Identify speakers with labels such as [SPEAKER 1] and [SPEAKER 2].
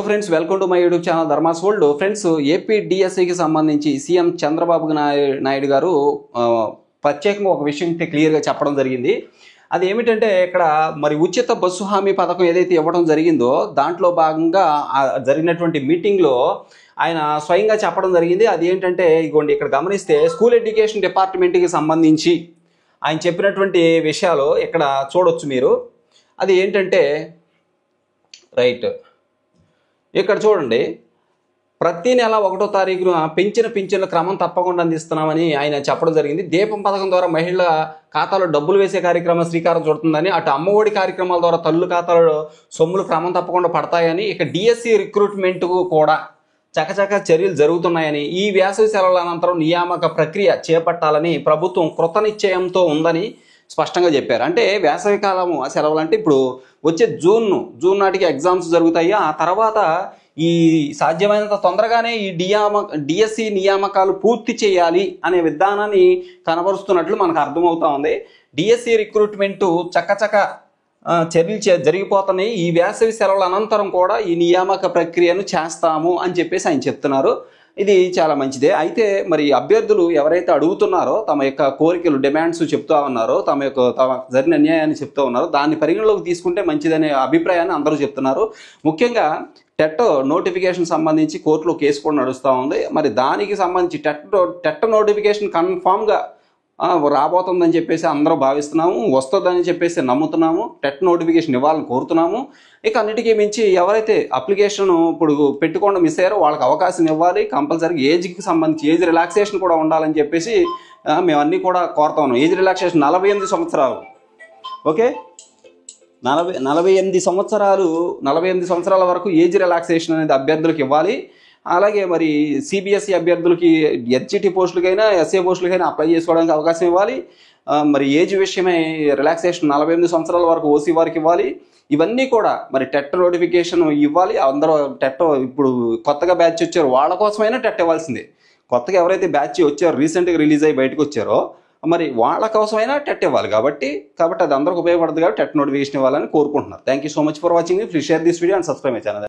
[SPEAKER 1] Friends, welcome to my YouTube channel Dharma's world. Friends, AP డిఎస్సికి సంబంధించి CM Chandrababu Naidu గారు ప్రత్యేకంగా ఒక విషయం క్లియర్గా చెప్పడం జరిగింది. అది ఏమిటంటే, ఇక్కడ మరి ఉచిత బస్సు హామీ పథకం ఏదైతే ఇవ్వడం జరిగిందో దాంట్లో భాగంగా జరిగినటువంటి మీటింగ్లో ఆయన స్వయంగా చెప్పడం జరిగింది. అది ఏంటంటే, ఇగోండి ఇక్కడ గమనిస్తే స్కూల్ ఎడ్యుకేషన్ డిపార్ట్మెంట్కి సంబంధించి ఆయన చెప్పినటువంటి విషయాలు ఇక్కడ చూడొచ్చు మీరు. అది ఏంటంటే, రైట్ ఇక్కడ చూడండి, ప్రతి నెల 1వ తారీఖున పెంచిన పింఛన్ల క్రమం తప్పకుండా అందిస్తున్నామని ఆయన చెప్పడం జరిగింది. దీపం పథకం ద్వారా మహిళల ఖాతాలో డబ్బులు వేసే కార్యక్రమం శ్రీకారం చుడుతుందని, అటు అమ్మఒడి కార్యక్రమాల ద్వారా తల్లుల ఖాతాలో సొమ్ములు క్రమం తప్పకుండా పడతాయని, ఇక డిఎస్సి రిక్రూట్మెంట్ కూడా చకచక చర్యలు జరుగుతున్నాయని, ఈ వేసవి సెలవుల అనంతరం నియామక ప్రక్రియ చేపట్టాలని ప్రభుత్వం కృతనిశ్చయంతో ఉందని స్పష్టంగా చెప్పారు. అంటే వేసవి కాలము సెలవులు అంటే ఇప్పుడు వచ్చే జూన్ నాటికి ఎగ్జామ్స్ జరుగుతాయి. ఆ తర్వాత ఈ సాధ్యమైనంత తొందరగానే ఈ డిఎస్సి నియామకాలు పూర్తి చేయాలి అనే విధానాన్ని కనబరుస్తున్నట్లు మనకు అర్థమవుతా ఉంది. డిఎస్సి రిక్రూట్మెంటు చక్కచక్క చర్యలు జరిగిపోతున్నాయి. ఈ వేసవి సెలవుల అనంతరం కూడా ఈ నియామక ప్రక్రియను చేస్తాము అని చెప్పేసి ఆయన చెప్తున్నారు. ఇది చాలా మంచిదే. అయితే మరి అభ్యర్థులు ఎవరైతే అడుగుతున్నారో, తమ యొక్క కోరికలు డిమాండ్స్ చెప్తూ ఉన్నారో, తమ జరిగిన అన్యాయాన్ని చెప్తూ ఉన్నారో, దాన్ని పరిగణలోకి తీసుకుంటే మంచిదనే అభిప్రాయాన్ని అందరూ చెప్తున్నారు. ముఖ్యంగా టెట్ నోటిఫికేషన్ సంబంధించి కోర్టులో కేసు కూడా నడుస్తూ ఉంది. మరి దానికి సంబంధించి టెట్ నోటిఫికేషన్ కన్ఫామ్గా రాబోతుందని చెప్పేసి అందరూ భావిస్తున్నాము, వస్తుందని చెప్పేసి నమ్ముతున్నాము, టెట్ నోటిఫికేషన్ ఇవ్వాలని కోరుతున్నాము. ఇక అన్నిటికీ మించి ఎవరైతే అప్లికేషన్ ఇప్పుడు పెట్టుకోవడం మిస్ అయ్యారో వాళ్ళకి అవకాశం ఇవ్వాలి. కంపల్సరీ ఏజ్కి సంబంధించి ఏజ్ రిలాక్సేషన్ కూడా ఉండాలని చెప్పేసి మేము అన్నీ కూడా కోరుతా ఉన్నాం. ఏజ్ రిలాక్సేషన్ 48 సంవత్సరాలు, ఓకే, 48 సంవత్సరాల వరకు ఏజ్ రిలాక్సేషన్ అనేది అభ్యర్థులకు ఇవ్వాలి. అలాగే మరి సిబిఎస్ఈ అభ్యర్థులకి హెచ్జిటి పోస్టులకైనా ఎస్ఏ పోస్టులకైనా అప్లై చేసుకోవడానికి అవకాశం ఇవ్వాలి. మరి ఏజ్ విషయమై రిలాక్సేషన్ 48 సంవత్సరాల వరకు ఓసీ వారికి ఇవ్వాలి. ఇవన్నీ కూడా మరి టెట్ నోటిఫికేషన్ ఇవ్వాలి. అందరూ టెట్ ఇప్పుడు కొత్తగా బ్యాచ్ వచ్చారో వాళ్ళ కోసమైనా టెట్ ఇవ్వాల్సిందే. కొత్తగా ఎవరైతే బ్యాచ్ వచ్చారో, రీసెంట్గా రిలీజ్ అయ్యి బయటకు వచ్చారో, మరి వాళ్ళ కోసమైనా టెట్ ఇవ్వాలి. కాబట్టి అది అందరికి ఉపయోగపడుతుంది. కాబట్టి టెట్ నోటిఫికేషన్ ఇవ్వాలని కోరుకుంటున్నారు. Thank you so much for watching. Please share this video and subscribe my channel.